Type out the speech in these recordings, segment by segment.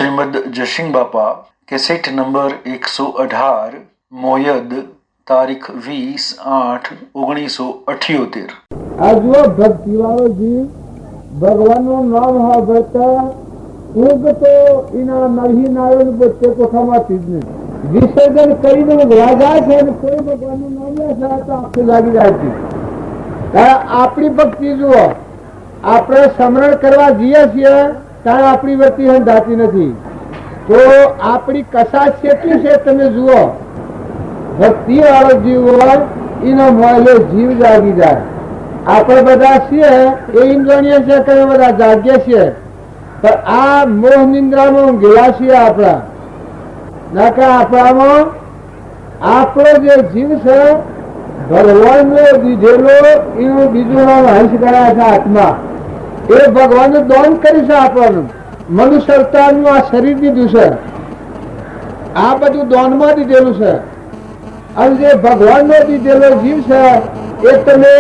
શ્રીમદ જશિંગ બાપા cassette number 118 મોયદ તારીખ 20/8/1978। આ જુઓ ભક્તિવાળો જીવ ભગવાનનું નામ સાંભળતા ઊંઘ તો એના નરહી નારાયણ પોતે કોઠામાંથી જ નહીં વિસર્જન કરીને રાજા છે અને કોઈ ભગવાનનું નામ લેશે તો આખું લાગી જાય છે। આપણી ભક્તિ જુઓ, આપણે સ્મરણ કરવા જઈએ છીએ ત્યારે આપણી વૃત્તિ હંધાતી નથી, તો આપણી કશાશ કેટલી છે તમે જુઓ। ભક્તિ વાળો જીવ હોય એનો મોયલો જીવ જાગી જાય। આપણે બધા છીએ એ ઇન્દ્રિય છે કે બધા જાગ્ય છીએ, પણ આ મોહ નિંદ્રામાં ગયા છીએ આપણા ના કે આપણામાં આપણો જે જીવ છે ભગવાનનો દીધેલો એનું બીજું નામ હંસ ગણાય છે આત્મા। એ ભગવાનનું દાન કર્યું છે આપણને, મનુષ્ય અવતારનું આ શરીર દીધું છે, આ બધું દાનમાં દીધેલું છે। અને જે ભગવાનનો દીધેલો જીવ છે એ તમે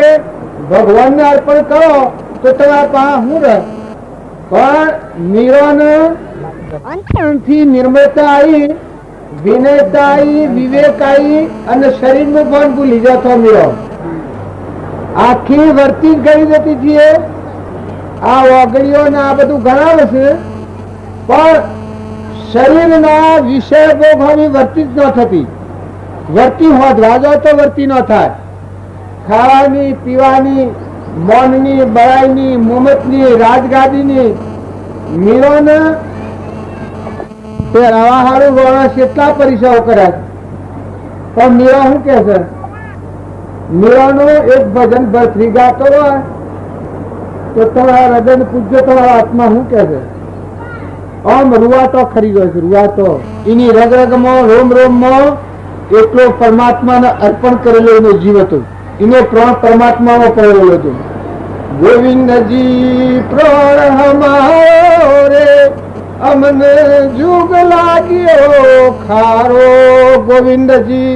ભગવાનને અર્પણ કરો તો તમારા પાસે શું રહે? પણ નિર્વાણથી નિર્મળતા આવી, વિનયતા આવી, વિવેક આવી અને શરીરનું પણ ભૂલી જતો મીરો આખી વર્તી કરી દેતી છીએ। આ ઓગળીઓ ને આ બધું ગણાવે છે, પણ શરીરના વિષય ભોગવાની વર્તી જ ન થતી। વર્તી હોત રાજા તો વર્તી ન થાય। ખાવાની, પીવાની, મૌનની, બળાઈની, મુમતની, રાજગાદીની મીરોને પહેરાવા હારું માણસ કેટલા પરીક્ષાઓ કર્યા, પણ મીરા શું કે છે? મીરાનું એક ભજન ભરતી ગાતો હોય તો તમારા હૃદય પૂછજો તમારા આત્મા શું કે છે? આમ રૂવાતો ખરી ગયો છે, રૂવાતો એની રગરગમાં રોમ રોમમાં એટલો પરમાત્માને અર્પણ કરેલો એનો જીવ હતો, એનો પ્રાણ પરમાત્મામાં પડેલો હતો। ગોવિંદજી પ્રાણ હમારો રે અમને જુગ લાગ્યો ખારો, ગોવિંદજી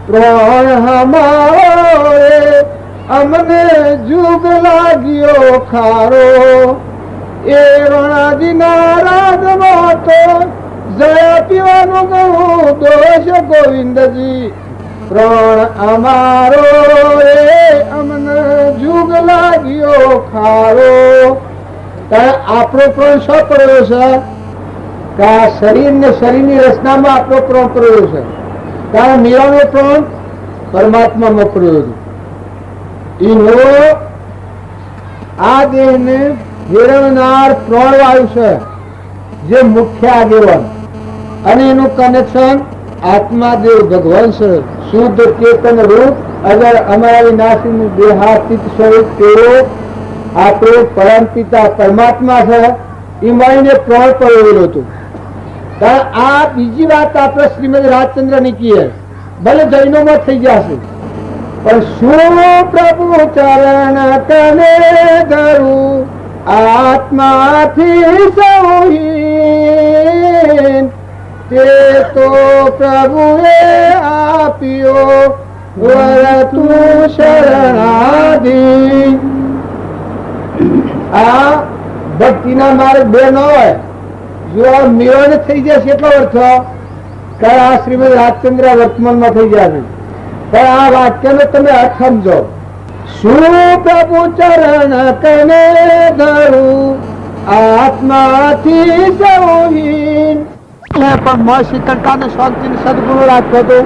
પ્રાણ હમારો રે અમને જુગ લાગ્યો ખારો, એ રણાજીના રાજમાં તો જયા પીવાનું કહું દોષ, ગોવિંદજી પ્રાણ અમારો રે અમને જુગ લાગ્યો ખારો। આપણો પ્રાણ શો પડ્યો છે કે આ શરીર ને શરીરની રચનામાં આપણો પ્રાણ પડ્યો છે, કારણ મીરાનો પ્રાણ પરમાત્મામાં પડ્યો હતો। એનો આ દેહને ફેરવનાર પ્રાણવાયુ છે જે મુખ્ય આગેવાન, અને એનું કનેક્શન આત્માદેવ ભગવાન છે, શુદ્ધ ચેતન રૂપ અગર અમારા વિનાશી દેહાતીત સ્વરૂપ તેઓ આપણો પરમ પિતા પરમાત્મા છે, એ મળીને પ્રાણ પડેલો હતો। આ બીજી વાત આપણે શ્રીમદ રાજચંદ્ર ની કહીએ, ભલે જૈનોમાં થઈ જશે, પણ શું પ્રભુ ચરણ તને ધરું આત્માથી સૌહીન, તે તો પ્રભુએ આપ્યો વર તું શરણાધી। આ ભક્તિના માર્ગ બે ન હોય, જો મિલન થઈ જશે એટલો અર્થ કે આ શ્રીમદ રાજચંદ્ર વર્તમાનમાં થઈ જશે, પણ આ વાક્યનો તમે અર્થ સમજો। શું પ્રભુ ચરણ તને ધરું આત્માથી સૌહીન, પણ મ શીતળતાને શાંતિ સદગુરુ રાખતો હતો,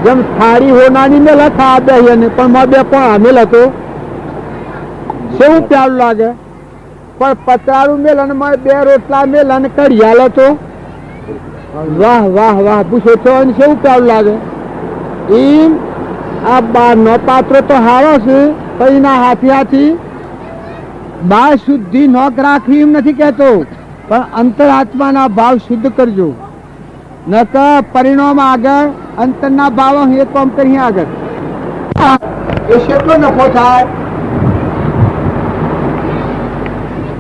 જેમ થાળી હોનાની મેલ હતા આ બે, પણ મ બે પણ આમેલ હતો, શું પ્યારું લાગે? પણ પતરાળું મેલ અને બે રોટલા મેલ અને કઢિયાલ હતો, વાહ વાહ વાહ પૂછો છો, અને શું પ્યારું લાગે? એમ આ બાર નો પાત્ર તો હારો છે, પણ એના હાથી હાથી બાર શુદ્ધિ નોક રાખવી એમ નથી કહેતો, પણ અંતરાત્માના ભાવ શુદ્ધ કરજો, નકર પરિણામ આગળ અંતરના ભાવ એ કામ કરી આગળ એ કેટલો નફો થાય?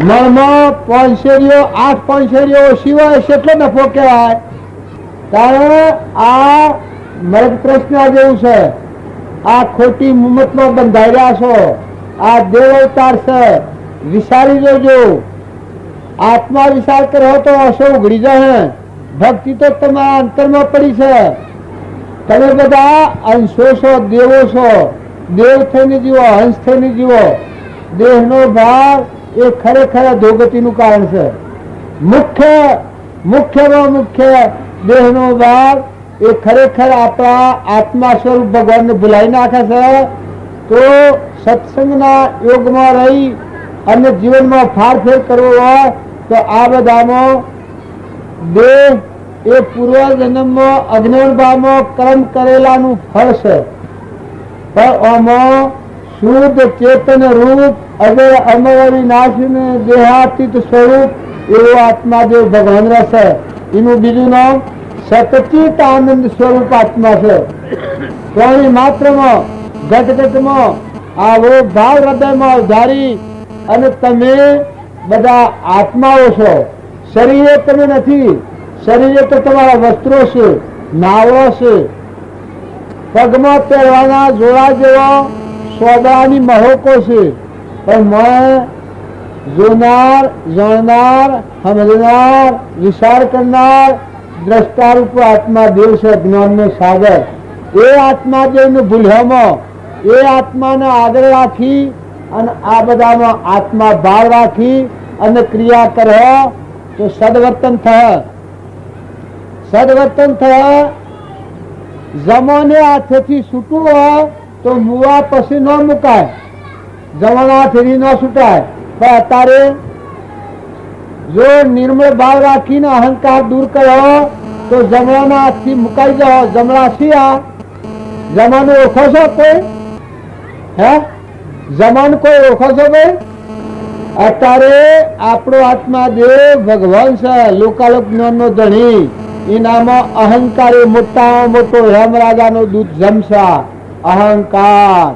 મનમાં પાંચેરીઓ 8 પાંચેરીઓ સિવાય કેટલો નફો કહેવાય? કારણ આ મર્ગ પ્રશ્ન જેવું છે, આ ખોટી મુમતમાં બંધાઈ રહ્યા છો, આ દેવ અવતાર છે, વિચારી જોજો। આત્મા વિચાર કરો તો હસો ઉઘડી જાય. ભક્તિ તો તમારા અંતરમાં પડી છે. તમે બધા અંશો છો, દેવો છો. દેવ થઈને જીવો, હંસ થઈને જીવો. દેહનો ભાર એ ખરેખર અધોગતિનું કારણ છે. મુખ્યમાં મુખ્ય દેહનો ભાર એ ખરેખર આપણા આત્મા સ્વરૂપ ભગવાનને ભૂલાઈ નાખે છે. તો સત્સંગના યોગમાં રહી અને જીવનમાં ફારફેર કરવો હોય તો આ બધામાં દેહ એ પૂર્વજન્મમાં અજ્ઞાન ભાવમાં કર્મ કરેલાનું ફળ છે. પણ આમાં શુદ્ધ ચેતન રૂપ અજર અમર વિનાશી દેહાતીત સ્વરૂપ એવો આત્માદેવ ભગવાન રહેશે. એનું બીજું નામ સતચિત આનંદ સ્વરૂપ આત્મા છે. પ્રાણી માત્રમાં ઘટઘટમાં આવો ભાવ હૃદયમાં ધારી અને તમે બધા આત્માઓ છો. શરીરે તમે નથી. શરીરે તો તમારા વસ્ત્રો છે, નાવો છે, પગમાં પહેરવાના જોડા જેવા સોદાની મહોકો છે. પણ મેં જોનાર, જાણનાર, સમજનાર, વિચાર કરનાર દ્રષ્ટારૂપ આત્મા દેવ છે. જ્ઞાનનો સાગર એ આત્મા દેવને ભૂલ્યામાં એ આત્માને આગળ રાખી અને આ બધામાં આત્મા ભાવ રાખી અને ક્રિયા કરો તો સદવર્તન થશે. સદવર્તન થશે. જમાને હાથેથી છૂટવું હોય તો મુવા પછી ન મુકાય. જમાના હાથેથી ન છૂટાય. પણ અત્યારે જો નિર્મળ ભાવ રાખીને અહંકાર દૂર કરો તો જમણાના હાથથી મુકાઈ જાઓ. જમણા શિયા જમાનો ઓળખો છો કોઈ? હે જમાન કોઈ ઓળખો છો ભાઈ? અત્યારે આપણો આત્મા દેવ ભગવાન છે. લોકાલોક જ્ઞાનનો ધણી. એનામાં અહંકાર એ મોટામાં મોટો હેમરાજાનો દૂધ જમશા. અહંકાર,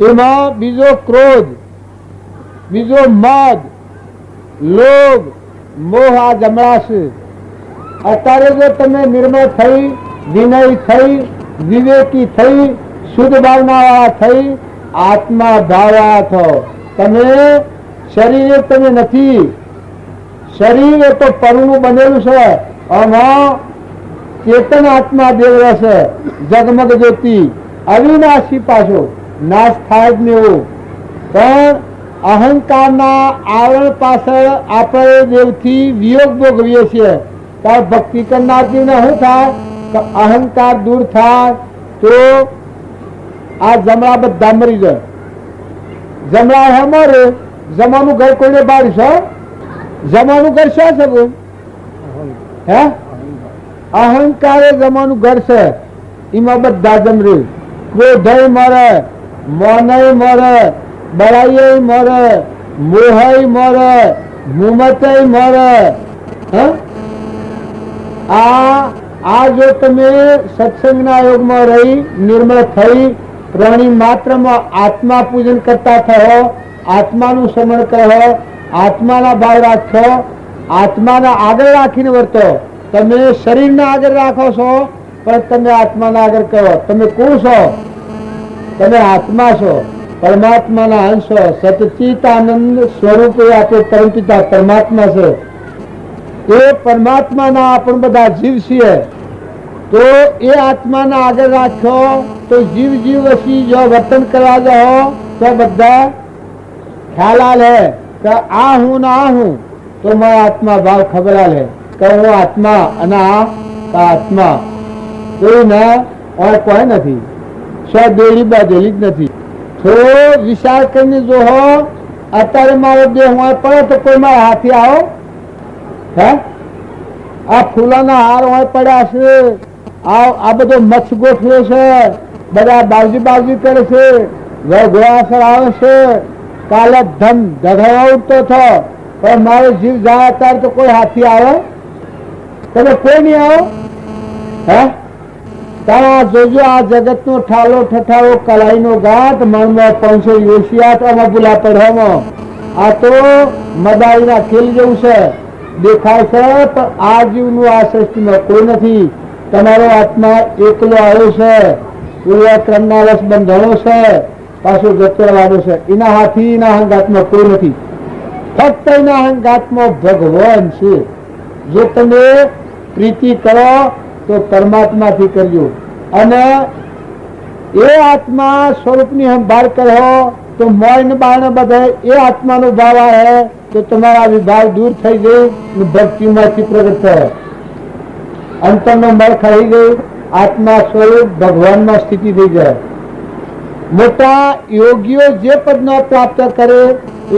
એમાં બીજો ક્રોધ, બીજો મદ, લોભ, મોહ આ જમણા છે. અત્યારે જો તમે નિર્મળ થઈ, વિનય થઈ, વિવેકી થઈ, શુદ્ધ ભાવના થઈ, આત્મા ભાવા થો. તમે શરીરે તમે નથી. શરીર એ તો પરનું બનેલું છે. આમાં ચેતન આત્મા દેવ રહેશે. જગમગ જ્યોતિ અવિનાશી પાછો નાશ થાય જ નહીં એવું. પણ અહંકારના આવરણ પાછળ આપણે દેવથી વિયોગ ભોગવીએ છીએ. ત્યારે ભક્તિ કરનારજીને શું થાય કે અહંકાર દૂર થાય તો આ જમણા બધા મરી જાય. જમણા હે મરે. જમાનું ઘર કોઈને બાળશો? જમાનું ઘર શું છે બોલ? હે અહંકાર એ જમાનું ઘર છે. એમાં બધા જમરે. ક્રોધય મરે, મોનય મરે, બળાઈ મરે, મોહય મરે, મુમતય મરે. આ જો તમે સત્સંગના યોગમાં રહી નિર્મળ થઈ પ્રાણી માત્રમાં આત્મા પૂજન કરતા થયો, આત્માનું સ્મરણ કરો, આત્માના ભાવ રાખો, આત્માના આગળ રાખીને વર્તો. તમે શરીરને આગળ રાખો છો પણ તમે આત્માના આગળ કરો. તમે કોણ છો? તમે આત્મા છો, પરમાત્માના અંશ છો. સચિત આનંદ સ્વરૂપે આપણે પરમપિતા પરમાત્મા છે. એ પરમાત્માના આપણે બધા જીવ છીએ. તો એ આત્માના આગળ રાખો તો જીવ જીવ વસી જો વર્તન કરવા જાઓ તો બધા ખ્યાલ આલે કે આ હું ને આ હું. તો મારા આત્મા ભાવ ખબર આલે કે હું આત્મા અને આ આત્મા કોઈ ના કોઈ નથી. સ્વદેલી બાદેલી જ નથી. થોડો વિચાર કરીને જો હો અત્યારે મારો દેહ હોય પડે તો કોઈ મારા હાથી આવો. હે આ ફૂલાના હાર હોય પડ્યા છે. આ બધો મચ્છ ગોઠવે છે. બધા બાવજી બાવજી કરે છે. ઘોડાસર આવે છે. કાલે ધન ધગાવા ઉઠતો થો પણ મારો જીવ જાય ત્યારે તો કોઈ હાથી આવે? તમે કોઈ નહીં આવો? હે તારા જોજો આ જગત નો ઠાલો ઠઠાવો કલાઈ નો ગાંઠ મનમાં 588 આમાં ભૂલા પડવામાં. આ તો મદાઈના ખેલ જેવું છે. દેખાય છે પણ આ જીવનું આ સૃષ્ટિમાં કોઈ નથી. તમારો આત્મા એકલો આવ્યો છે. પૂર્વ ક્રમના રસ બંધાણો છે, પાછો જતો રહેવાનો છે. એના હાથી એના હંગાતમાં કોઈ નથી. ફક્ત એના અંગાત્માં ભગવાન છે. જો તમે પ્રીતિ કરો તો પરમાત્માથી કરજો, અને એ આત્મા સ્વરૂપની સંભાળ કરો તો મોય બારણે બધે એ આત્માનો ભાવ આવે તો તમારા વિભાગ દૂર થઈ જાય, ભક્તિમાંથી પ્રગટ થાય, અંતરનો મળ ખાઈ ગઈ, આત્મા સ્વરૂપ ભગવાનમાં સ્થિતિ થઈ જાય. મોટા યોગીઓ જે પદનો પ્રાપ્ત કરે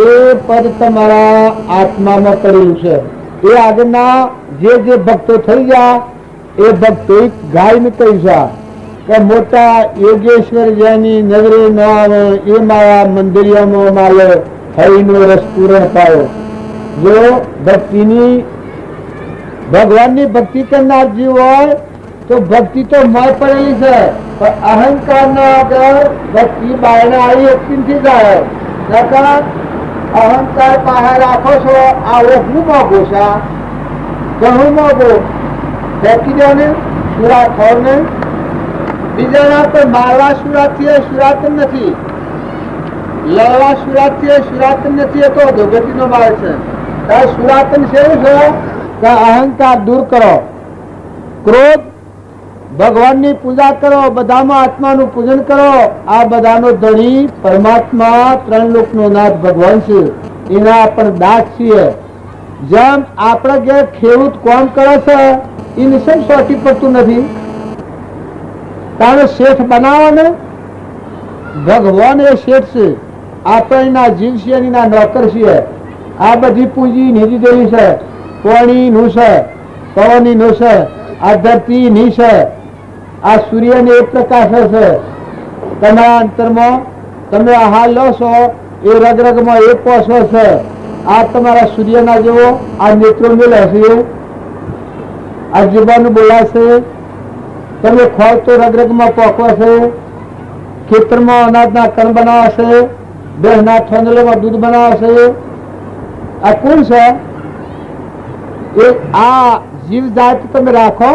એ પદ તમારા આત્મામાં કરેલું છે. એ આગળના જે ભક્તો થઈ ગયા એ ભક્તો ગાયને કહી છે કે મોટા યોગેશ્વર જેની નગરે ન આવે એ મારા મંદિરિયામાં માલો હરિનો રસ પૂરણ પાયો. જો ભક્તિની ભગવાનની ભક્તિ કરનાર જીવ હોય તો ભક્તિ તો મોય પડેલી છે, પણ અહંકાર ના આગળ ભક્તિ બહાર આવી વ્યક્તિ જાય. અહંકાર બહાર રાખો છો, આ ઓખું મોગો છે, ઘણું મોગો ફેંકી દો ને, સુરા ખોર ને. બીજાના તો મારવા સુરાથી સુરાતન નથી, લડવા સુરાથી સુરાતન નથી, એ તો અધોગતિ નો માર્ગ છે. સુરાતન છે એવું છે કે અહંકાર દૂર કરો, ક્રોધ, ભગવાનની પૂજા કરો, બધામાં આત્માનું પૂજન કરો. આ બધાનો ધણી પરમાત્મા ત્રણ લોકનો નાથ ભગવાન છે, એના આપણે દાસ છીએ. જેમ આપણે ઘેર ખેડૂત કોમ કરે છે એને શું સોટી પડતું નથી, કારણ શેઠ બનાવો ને, ભગવાન એ શેઠ છે, આપણે એના જીવ છીએ, એના નોકર છીએ. આ બધી પૂંજી નીજી દેવી છે, પાણી નું છે, પવન નું છે, આ ધરતી ની છે, આ સૂર્ય ને એક પ્રકાશ છે. તમારા અંતરમાં તમે આહાર લો છો એ રગરગમાં એક પોષો છે. આ તમારા સૂર્યના જેવો આ નેત્રો મેળવશે, આ જીવાનું બોલાશે, તમે ખોર તો રગરગમાં પોખવો છે, ખેતરમાં અનાજના કણ બનાવશે, ભેંસના ઠંડલામાં દૂધ બનાવશે. આ કોણ છે? એ આ જીવ જાત તમે રાખો.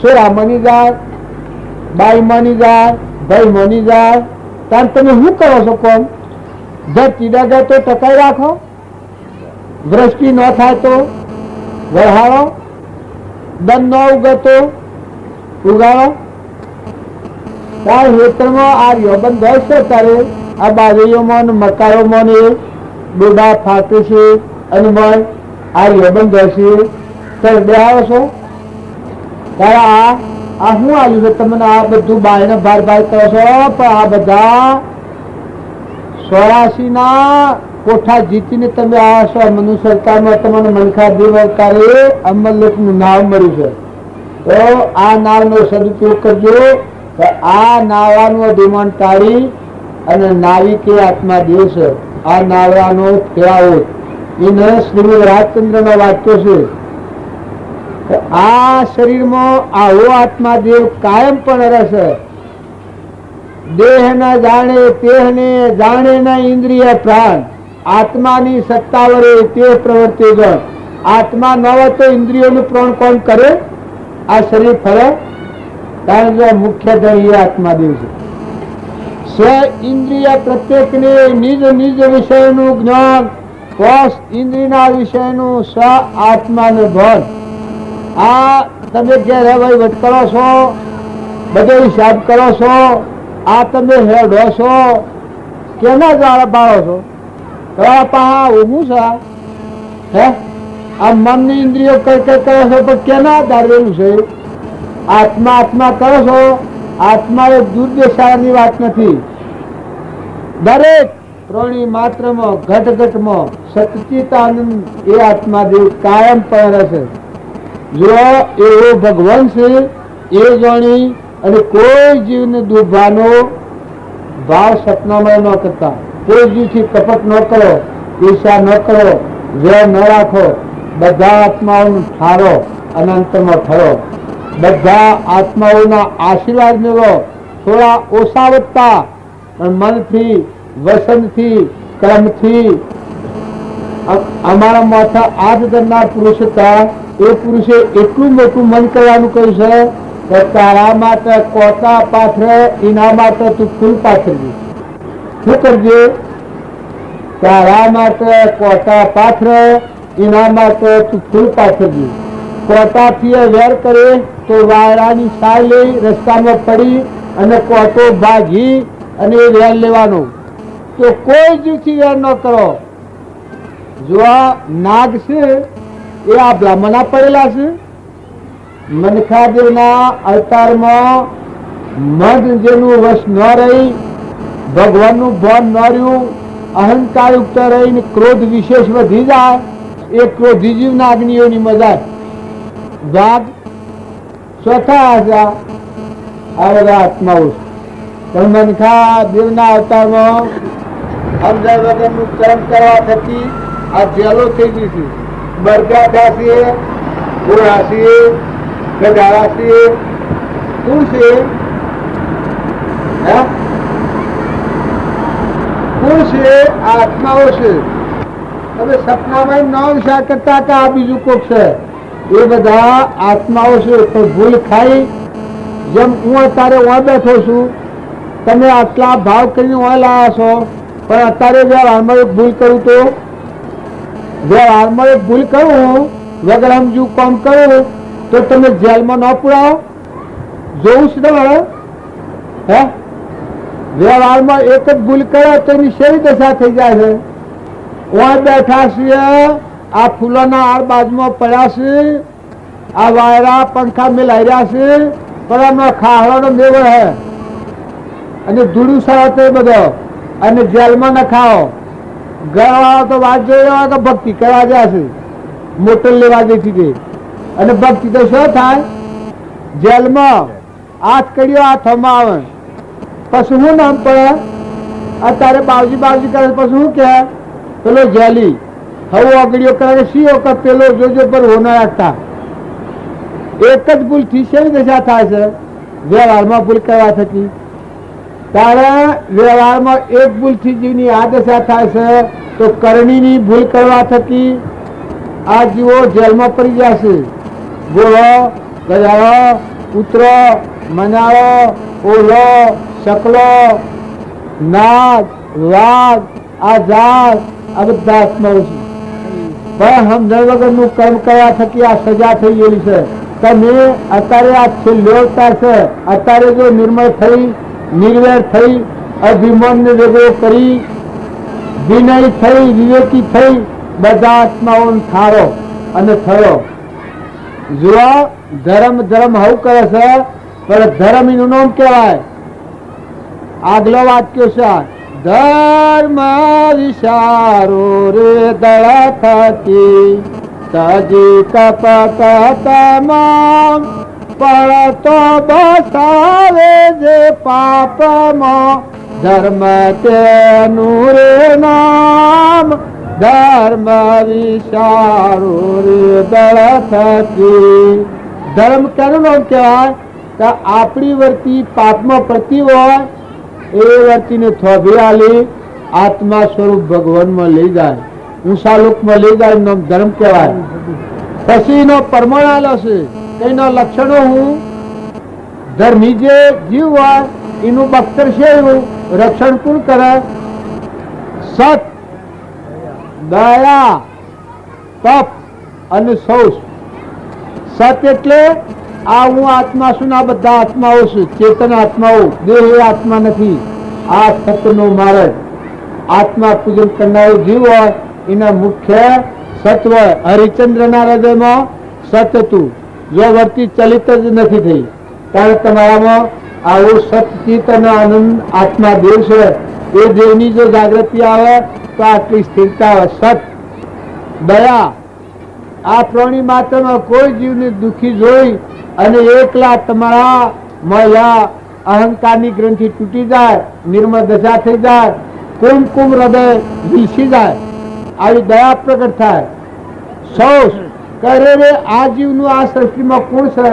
સોરામાંની જાત, બાઈમાંની જાત, ભાઈમાંની જાત, ત્યારે તમે શું કરો છો? કોણ ધરતી ડગે તો ટકાઈ રાખો, દ્રષ્ટિ ન થાય તો વહાવો, દંડ ન ઉગે તો ઉગાડો. ત્યારે હેતરમાં આ યોબંધ હોય છે, ત્યારે આ બાજરીઓમાં મકાઈઓમાં ને ડોડા ફાટે છે, અને આ યોબંધ હોય છે, ત્યારે બેહાવો છો. ત્યારે આ શું આવ્યું છે તમને? આ બધું બાયને ભાર ભાર કરો છો, પણ આ બધા 84 ના કોઠા જીતીને તમે આવ્યા છો. મનુષ્ય સરકારમાં તમને મનખા દેવ અવતારે અમરલોકનું નામ મળ્યું છે, તો આ નાવનો સદુપયોગ કરજો. આ નાવાનું અભિમાન ટાળી અને નાવિકે આત્મા દેવ છે. આ નાવાનો ખેલાવો એને શ્રીમદ રાજચંદ્ર નો વાક્ય છે. આ શરીરમાં આવો આત્મા દેવ કાયમ પણ રહેશે. દેહ ન જાણે તેહને જાણે ન ઇન્દ્રિય પ્રાણ, આત્માની સત્તા વડે તે પ્રવર્તે જણ. આત્મા ન હોય તો ઇન્દ્રિયોનું પ્રાણ કોણ કરે? આ શરીર ફરે, કારણ કે મુખ્ય ધણી આત્મા દેવ છે. સ્વ ઇન્દ્રિય પ્રત્યેકને નિજ નિજ વિષયનું જ્ઞાન, કોષ ઇન્દ્રિયના વિષયનું સ્વ આત્માનું ભાન. આ તમે ઘેર વહીવટ કરો છો, બધો હિસાબ કરો છો, આ તમે હેડો છો, કેના દ્વારા બાળો છો? તમારા પાસે ઊભું છે હે? આ મનની ઇન્દ્રિયો કઈ કઈ કરો છો, પણ કેના આધારેલું છે? આત્મા આત્મા કરો છો. આત્મા એ દુર્દશાની વાત નથી. દરેક પ્રાણી માત્રમાં ઘટ ઘટમાં સચિતાનંદ એ આત્મા દેવ કાયમ પણ રહેશે. જો એવો ભગવાન છે એ જાણી અને કોઈ જીવને દુર્ભાનો ભાવ સપનામાં ન કરતા, કોઈ જીવથી કપટ ન કરો, ઈર્ષા ન કરો, વેર ન રાખો. બધા આત્માઓનું ઠારો, અનંતમાં ઠરો. બધા આત્માઓના આશીર્વાદ મેળવો. થોડા ઓછા વધતા પણ મનથી, વસનથી, કર્મથી. અમારા માથા 8 જણના પુરુષ હતા. એ પુરુષે એટલું મોટું મન કરવાનું કહ્યું છે કે તારા માટે કોટા પાથરે, એના માટે તું ફૂલ પાથરજે. શું કરજે? તારા માટે કોટા પાથરે, એના માટે તું ફૂલ પાથરજે. કોટાથી વેર કરે તો વાયરાની સાય લઈ રસ્તામાં પડી અને કોટો ભાગી અને એ વેર લેવાનો. તો કોઈ જીવથી વેર ન કરો. જો આ નાગ છે એ આ બ્રાહ્મણા પડેલા છે. મનખાદેવના અવતારમાં મન જેનું વશ ન રહી, ભગવાનનું ભાન ન રહ્યું, અહંકાર યુક્ત રહીને ક્રોધ વિશેષ વધી જાય, એ ક્રોધી જીવના અગ્નિઓની મજા ભાગ ચોથા આશા આ બધા આત્માઓ. પણ મનખા દેવના અવતારમાં સમજાય વગરનું કર્મ કરવા થકી આ જેલો થઈ ગઈ છે. બરગા થશે, ઘોડાશે, ગધાડાશે, શું છે? કોણ છે? આત્માઓ છે. હવે સપનામાં ન વિચાર કરતા કે આ બીજું કોક છે. એ બધા આત્માઓ છે. તો ભૂલ ખાઈ, જેમ હું અત્યારે ઓય બેઠો છું, તમે આટલા ભાવ કરીને ઓય લાવ્યા છો, પણ અત્યારે વ્યવહારમાં એક ભૂલ કરું તો વ્યવહારમાં એક ભૂલ કરું, વગર સમજુ કામ કરું તો તમે જેલમાં ન પુરાવો. જોવું છે તમારે? હે, વ્યવહારમાં એક જ ભૂલ કરે તો એની શેરી દશા થઈ જાય છે. ઓય બેઠા છીએ, આ ફૂલોના આર બાજુમાં પડ્યા છે, આ વાયરા પંખા મેલાઈ રહ્યા છે, પણ એમનો ખાહડાનો મેળો હે અને ધૂળું સરસ બધો, અને જેલમાં ન ખાઓ. ઘરવાળા તો વાત જોઈ રહ્યા કે ભક્તિ કરવા ગયા છે, મોટર લેવા દેતી હતી. અને ભક્તિ તો શું થાય? જેલમાં હાથ કર્યો હાથમાં આવે. પછી શું નામ પડે? અત્યારે બાવજી બાવજી કરે પછી શું કે પેલો જેલી હવે અગડીઓ કરે શીઓ કે પેલો જોજો પર હો ના રાખતા. એક જ ભૂલ થી શેની દશા થાય છે? વ્યવહારમાં ભૂલ કરવા થકી. તારે વ્યવહારમાં એક ભૂલ થી જીવની આ દશા થાય છે, તો કરણીની ભૂલ કરવા થકી આ જીવો જેલમાં પડી જશે. ગોળો, ગજાળો, કૂતરો, મનાળો, ઓલો, શકલો, નાગ, વાઘ, આ ઝાડ, આ બધા આત્માઓ છે. પણ સમજણ વગરનું કર્મ કરવા થકી આ સજા થઈ ગયેલી છે. તમે અત્યારે આ છેલ્લો અવતાર છે, અત્યારે જો નિર્મળ થઈ, નિર્વેર થઈ, અભિમાનને વેગો કરી, વિનય થઈ, વિવેકી થઈ, બધા આત્માઓને થારો અને થયો. જો ધર્મ ધર્મ હવ કરે છે, પણ ધર્મ એનું નામ કહેવાય. આગલો વાક્ય છે, ધર્મ વિચારો રે દળ થકી સજી કપટ તમામ પડતો બસાવે જે પાપમાં ધર્મ તેનું રે નામ. ધર્મ વિચારો રે દળ થકી. ધર્મ કેનું નામ કહેવાય? કે આપણી વર્તી પાપમાં પડતી હોય એ વર્તીને થોભી આલી આત્મા સ્વરૂપ ભગવાનમાં લઈ જાય, ઊંચા લોકમાં લઈ જાય, નામ ધર્મ કહેવાય. પછી એનો પરમાણ આલો છે, એનો લક્ષણો હું ધર્મી જે જીવ હોય એનું બખ્તર છે, એવું રક્ષણ કોણ કરે? સત, દયા, તપ અને શૌચ. સત એટલે આ હું આત્મા છું, આ બધા આત્માઓ છું, ચેતન આત્માઓ, દેહ એ આત્મા નથી. આ સતનો માર્ગ. આત્મા પૂજન કરનારો જીવ હોય એના મુખ્ય સત્વ. હરિચંદ્રના હૃદયમાં સત હતું, જો વર્તી ચલિત જ નથી થઈ. કારણ તમારામાં આવો સતચિત અને આનંદ આત્મા દેવ છે. એ દેવની જો જાગૃતિ આવે તો આટલી સ્થિરતા હોય. સત, દયા, આ પ્રાણી માત્રમાં કોઈ જીવને દુઃખી જોઈ અને એકલા તમારા મળ્યા અહંકારની ગ્રંથિ તૂટી જાય, નિર્મળ દશા થઈ જાય, કુમકુમ હૃદય વિસી જાય, આવી દયા પ્રગટ થાય. શૌચ કરે રે આ જીવનું આ સૃષ્ટિમાં કોણ છે?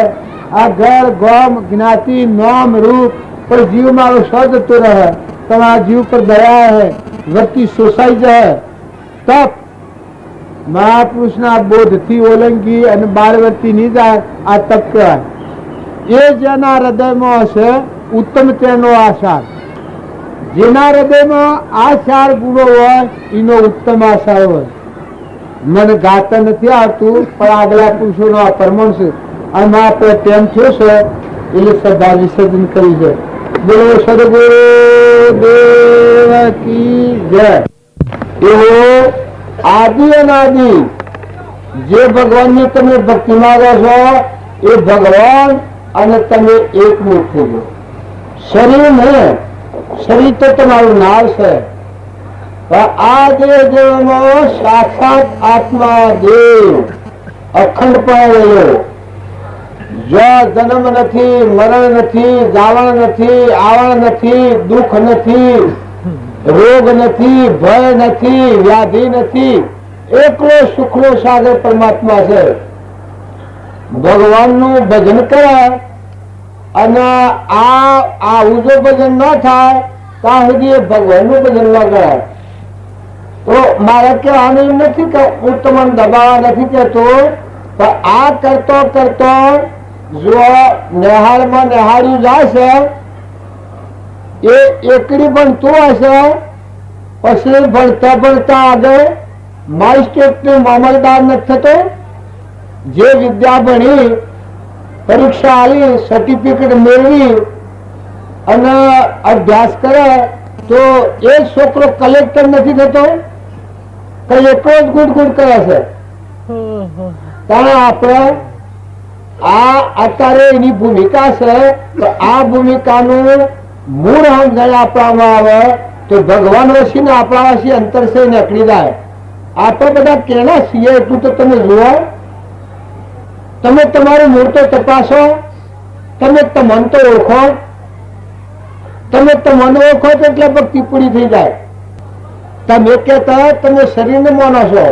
આ ઘર ગોમ જ્ઞાતિ નામ રૂપ પર જીવ મારો સજતો રહે. તમારા જીવ પર દયા હે, વૃત્તિ શોષાઈ જાય. તપ, મહાપુરુષના બોધથી ઓલંગી અને બાળવર્તી નહીં જાય, આ તપ કહેવાય. એ જેના હૃદયમાં હશે ઉત્તમ તેનો આશા. જેના હૃદયમાં આ 4 ગુણો હોય એનો ઉત્તમ આશા હોય. મને ગાતા નથી આવતું પણ આગલા પુરુષોનો આ પ્રમાણ છે. આમાં આપણે તેમ થયો છે એટલે શ્રદ્ધા વિસર્જન કરી છે. બોલો સદગુરુ દેવ કી જય. એવો આદિ અનાદિ જે ભગવાનની તમે ભક્તિ માગો છો એ ભગવાન અને તમે એકમુખ થઈ ગયો. શરીર ને શરીર તો તમારું નામ છે પણ આ દેહમાં સાક્ષાત આત્મા દેવ અખંડ પણ રહ્યો. જો જન્મ નથી, મરણ નથી, જાવણ નથી, આવણ નથી, દુઃખ નથી, રોગ નથી, ભય નથી, વ્યાધિ નથી, એકલો સુખનો સાગર પરમાત્મા છે. ભગવાનનું ભજન કરે અને આવું જો ભજન ન થાય ત્યાં સુધી ભગવાનનું ભજન ન કરે. તો મારે કહેવાનું એમ નથી કે હું તમને દબાવવા નથી કહેતો પણ આ કરતો કરતો જો નિહાળમાં નિહાળ્યું જાય છે એ એકડી ભણતું હશે પછી ભણતા ભણતા આગળ માજિસ્ટ્રેટનો મામલતદાર નથી થતો. જે વિદ્યા ભણી પરીક્ષા આવી સર્ટિફિકેટ મેળવી અને અભ્યાસ કરે તો એ છોકરો કલેક્ટર નથી થતો કે એટલો જ ગુડ કરે છે. કારણ આપણે આ અત્યારે એની ભૂમિકા છે તો આ ભૂમિકાનું મૂળ સમજણ આપવામાં આવે તો ભગવાન વસી ને આપણા વસી અંતર છે નીકળી જાય. આપણે બધા કેના છીએ એટલું તો તમે જુઓ. તમે તમારું મૂળ તો તપાસો. તમે તમને તો ઓળખો. તમે તમને ઓળખો તો એટલે ભક્તિ પૂરી થઈ જાય. તમે કહેતા તમે શરીરને માનો છો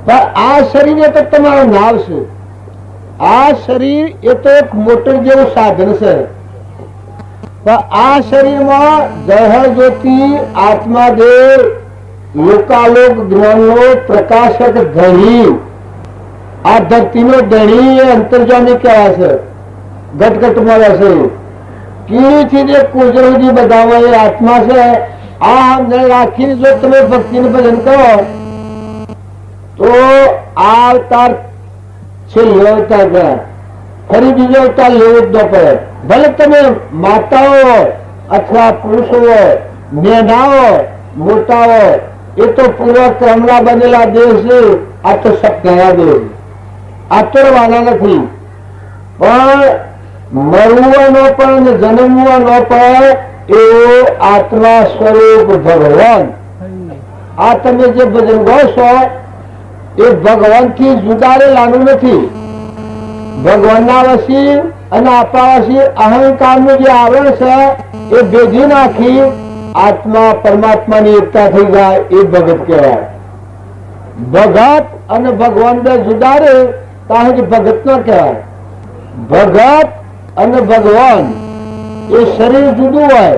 પણ આ શરીર એ તો તમારું નામ છે. આ શરીર એ તો એક મોટર જેવું સાધન છે પણ આ શરીરમાં જહર જ્યોતિ આત્મા દેવ લોકાલોક જ્ઞાનનો પ્રકાશક ધણી આ ધરતીનો ધણી એ અંતર્જામી કહેવાય છે. ઘટઘટ મળે છે કીડીથી જે કુજરાજી બધામાં એ આત્મા છે. આ રાખીને જો તમે ભક્તિનું ભજન કરો તો આ અવતાર છેલ્લો અવતાર ગયા ફરી બીજો અવતાર લેવો જ ન પડે. ભલે તમે માતાઓ હોય અથવા પુરુષો હોય, મેઢાઓ મોટા હોય, એ તો પૂર્વ ક્રમના બનેલા દેહ છે. આ તો સપના દેહ આ તો રવાના નથી પણ મરવું ન પડે જન્મવું ન પડે એવો આત્મા સ્વરૂપ ભગવાન. આ તમે જે ભજન ગો છો એ ભગવાન થી જુદારેલાનું નથી. ભગવાનના વસી અને આપણા વસી અહંકાર નું જે આવરણ છે એ ભેદી નાખી આત્મા પરમાત્માની એકતા થઈ જાય એ ભગત કહેવાય. ભગત અને ભગવાન બે જુદા રે ત્યાં ભગત ન કહેવાય. ભગત અને ભગવાન એ શરીર જુદું હોય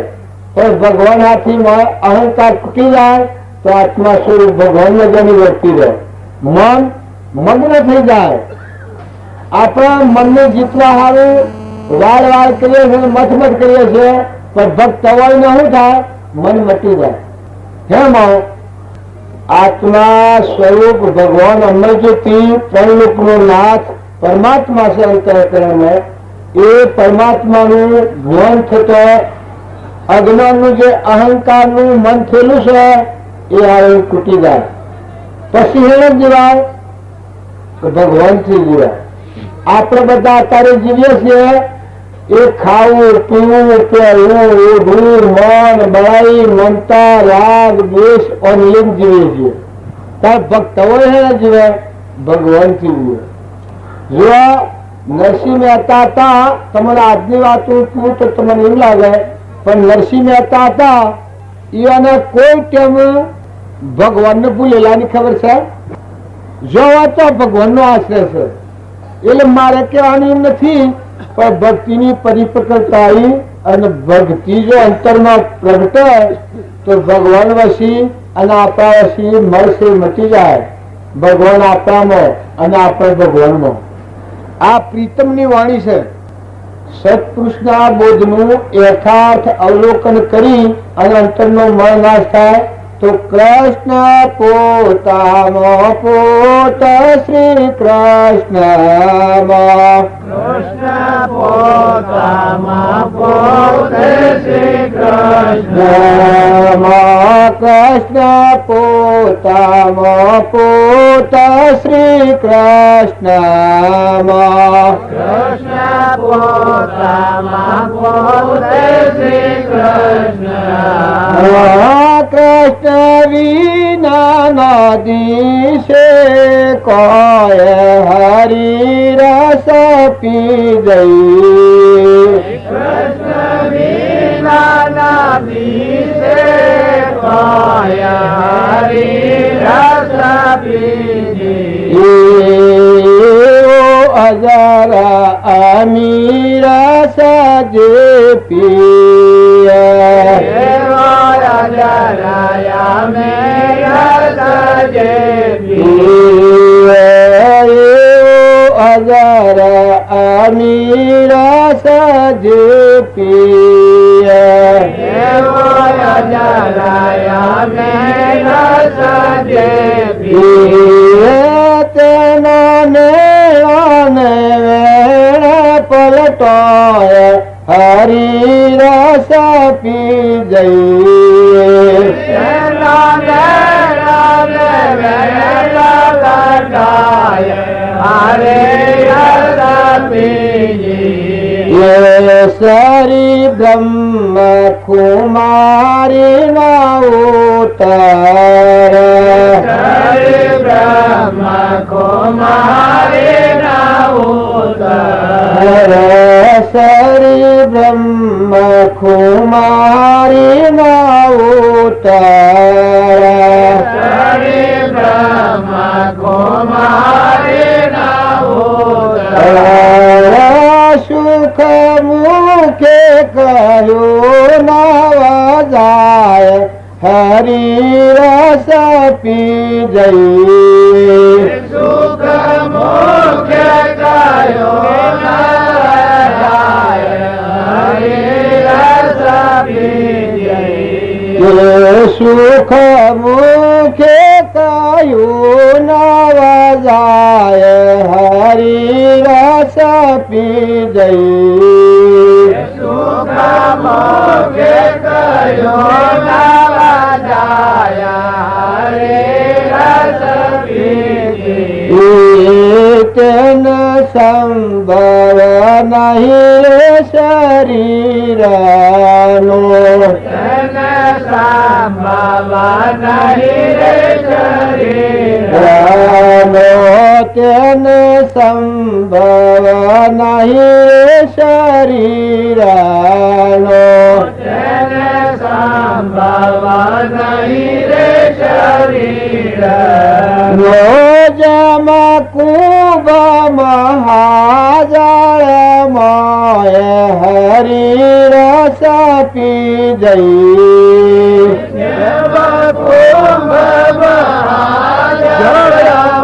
પણ ભગવાન હાથીમાં અહંકાર તૂટી જાય તો આત્મા સ્વરૂપ ભગવાન મજાની વર્તી રહે. મન મગ્ન થઈ જાય. આપણા મનને જીતવા સારું વાળ કરીએ છીએ, મઠ કરીએ છીએ પણ ભક્ત હોય ને શું થાય મન મટી જાય. કેમ આત્મા સ્વરૂપ ભગવાન અમર જ્યોતિ ત્રણલોકનો નાથ પરમાત્મા છે. અંતઃકરણમાં એ પરમાત્માનું જ્ઞાન થતો અજ્ઞાનનું જે અહંકારનું મન થયેલું છે એ આવે તૂટી જાય. પછી એને જીવાય ભગવાનથી જીવાય. આપણે બધા અત્યારે જીવીએ છીએ એ ખાવું પીવું પહેરવું ઓઢવું મન બળાઈ મમતા રાગ દ્વેષ અનિયમ જીવીએ છીએ. ત્યારે ભક્ત હોય એને જીવે ભગવાનથી જીવે. જો નરસિંહ મહેતા હતા તમને આજની વાત કહું તો તમને એવું લાગે પણ નરસિંહ મહેતા હતા એને કોઈ ટાઈમ ભગવાનને ભૂલેલાની ખબર છે. જો તો ભગવાનનો આશ્રય છે એટલે મારે કહેવાનું એમ નથી પણ ભક્તિની પરિપક્વતા આવી અને ભક્તિ જો અંતરમાં પ્રગટે તો ભગવાન વસી અને આપણા વસી મળશે મટી જાય. ભગવાન આપણામાં અને આપણે ભગવાનમાં. આ પ્રીતમની વાણી છે. સત્પુરુષના બોધનું યથાર્થ અવલોકન કરી અને અંતરનો મળ નાશ થાય તો કૃષ્ણ પોતામાં પોત શ્રી કૃષ્ણમાં કૃષ્ણ પોતામાં પોત શ્રી કૃષ્ણમાં કૃષ્ણ પોતામાં પોત શ્રી કૃષ્ણમાં કૃષ્ણ પોતામાં પોત શ્રી કૃષ્ણ કૃષ્ણ વિના દિશે કોય હરી રસ પી જઈ કૃષ્ણ વિના દિશે કોય હરી રસ પીજી અજર અમીર સજે પિયા જરાયા મેરા સજે અજર અમીર સજે પિયા જરાયા મેરા સજે તેના મેળાને વેણ પલટોય હરી રસ પી જઈ સરી બ્રહ્મ કુમારી ના ઉતર બ્રહ્મ કુમારી ના ઉતર સરી બ્રહ્મ કુમારી ના ઉતર બ્રહ્મ કુમારી ના ઉતર સુખ મુખે કહ્યું નવા જાય હરી રસ પી જઈ સુખ મુખે કયો સુખ મુખે કયું નવા જાય હરી રસ પી જઈ સુખ મુખે કયો નવા જાય હરે રસ પીજી તેન સંભવ નહીં શરીરનો સંભવ નહીં રે શરીર તેન સંભવ નહીં શરીરનો સંભવ નહીં રે શરીર જમ કુબ મહાજળ મોય હરી રસ પી જઈ કુંભ જળ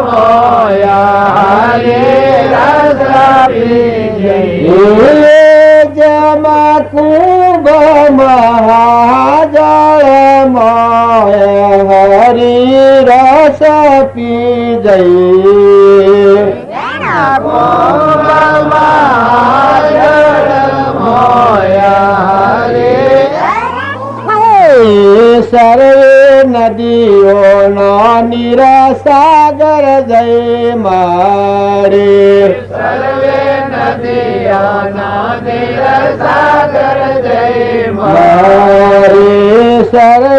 મોયા હરે રસ પીજી જમ કુબ મહાજળ મોય હરી રસ પી જઈ સર્વે નદીઓનો નિરાસાગર જય મારે સર્વે નદીઓના સાગર જય મારે સર્વે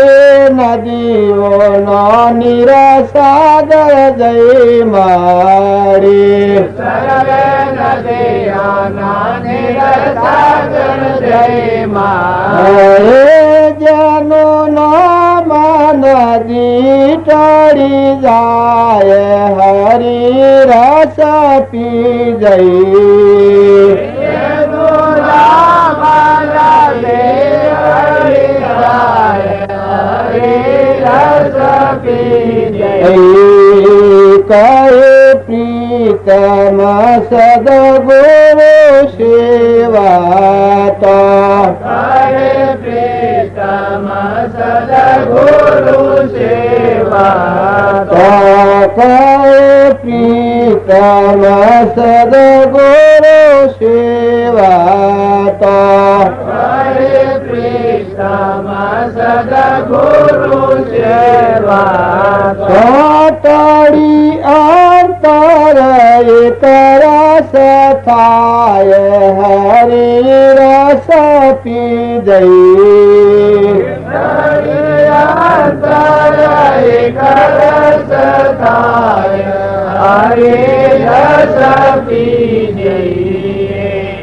નદીઓનો નિરાસાગર જય મારે સર્વે નદીઓના સાગર જય હરે જેનું નામ નદી ટળી જાય હરી રસ પી જઈ કહે પ્રિય પ્રીતમ સદગુરુ સેવાતો હરે પ્રીતમ સદગુરુ સેવા તો કરે પ્રીતમ સદગુરુ સેવાતો હરે પ્રીતમ સદગુરુ સેવા સોતડી અંતર એક રસ થાય હરિ રસ પી જઈ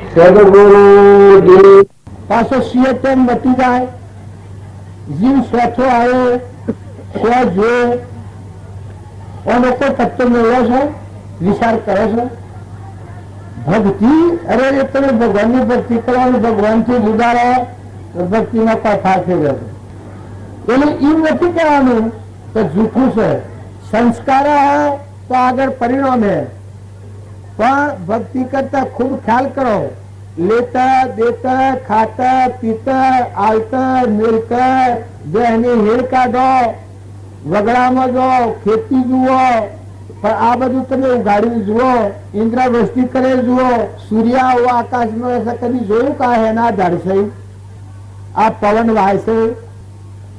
સદગુરુ પાછો સિયતન મટી જાય જીવ સ્વચ્છો આવ્યો સ્વ જો લોકો તત્વ મેળવો છો વિચાર કરે છે ભક્તિ અરે એ તમે ભગવાનની ભક્તિ કરવાની ભગવાનથી જુદા રહો તો ભક્તિમાં કથા થઈ જશે એટલે એમ નથી કહેવાનું તો જૂઠું છે સંસ્કાર હે તો આગળ પરિણામ હે પણ ભક્તિ કરતા ખૂબ ખ્યાલ કરો લેતા દેતા ખાતા પીતા આવતા મિલતા દેહની હેર કાઢો વગડામાં જાઓ ખેતી જુઓ પણ આ બધું તમે ઉઘાડી જુઓ ઇન્દ્રવૃષ્ટિ કરે જુઓ સૂર્ય આકાશમાં હશે કદી જોયું કા હે ના ધાડશે આ પવન વાયશે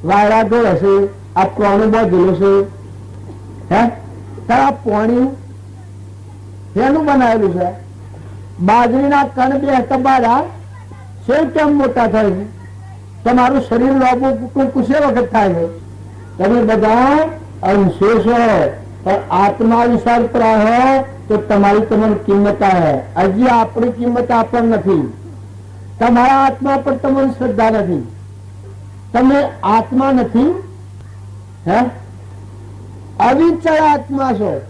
વાયરાગો હશે આ પાણી બધું છે હે આ પાણી શેનું બનાવેલું છે બાજરીના કણ બે તબાડા છે કેમ મોટા થાય છે તમારું શરીર લાંબુ કુછે વખત થાય છે તમે બધા અંશો છો પણ આત્મા વિચાર પર રહો તો તમારી તમને કિંમત આવે હજી આપણી કિંમત આપણને નથી તમારા આત્મા પર તમને શ્રદ્ધા નથી તમે આત્મા નથી હે અવિચળ આત્મા છો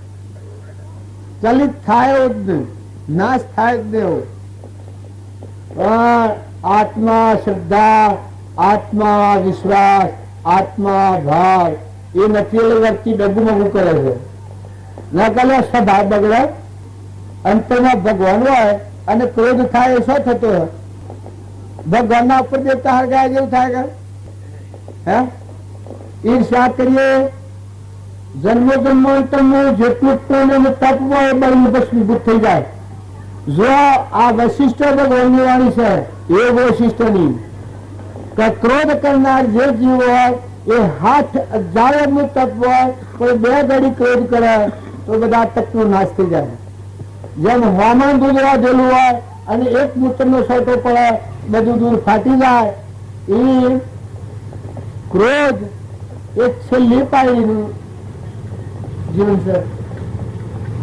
ચલિત થાય જ નહીં નાશ થાય જ નહીં પણ આત્મા શ્રદ્ધા આત્મા વિશ્વાસ આત્મા ભાવ એ નથી એટલે વ્યક્તિ ડગું મગું કરે છે ના કરે સ્વભાવ બગડે અંતરમાં ભગવાન હોય અને ક્રોધ થાય એ શું થતો હોય ભગવાનના ઉપર દેવતા હરગાય જેવું થાય કે હે ઈર્ષા કરીએ જન્મો જન્મો જેટલું પૂર્ણ તપ હોય બળી ભસ્મીભૂત થઈ જાય જો આ વશિષ્ઠ ભગવાનની વાણી છે એ વશિષ્ઠની કે ક્રોધ કરનાર જે જીવ હોય એ 8,000 નું તપ હોય કોઈ 2 ઘડી ક્રોધ કરે તો બધા તપનો નાશ થઈ જાય જેમ હવામાન દૂધવા જેલું હોય અને એક મૂત્રનો સોટો પડે બધું દૂધ ફાટી જાય એ ક્રોધ એક છેલ્લી પાડીનું જીવન છે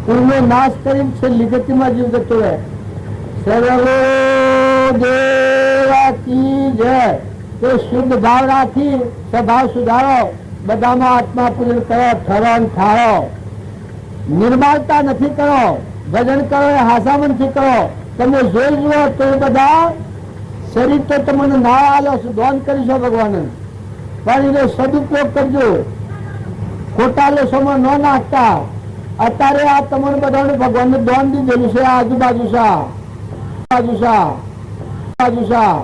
પૂર્ણનો નાશ કરી છેલ્લી ગતિમાં જીવ જતો રહે સર્વદેવા કી જય તો શુદ્ધ ભાવ રાખી સ્વભાવ સુધારો બધામાં આત્મા પૂજન કરો ઠરો ઠારો નિર્માલતા નથી કરો ભજન કરો એ હાસામાં નથી કરો તમે જોઈ જુઓ તો બધા શરીર તો તમને ના આલો દોન કરીશો ભગવાન પણ એનો સદુપયોગ કરજો ખોટા લેશોમાં ન નાખતા અત્યારે આ તમને બધાને ભગવાનને દોન દીધેલું છે આજુબાજુ સા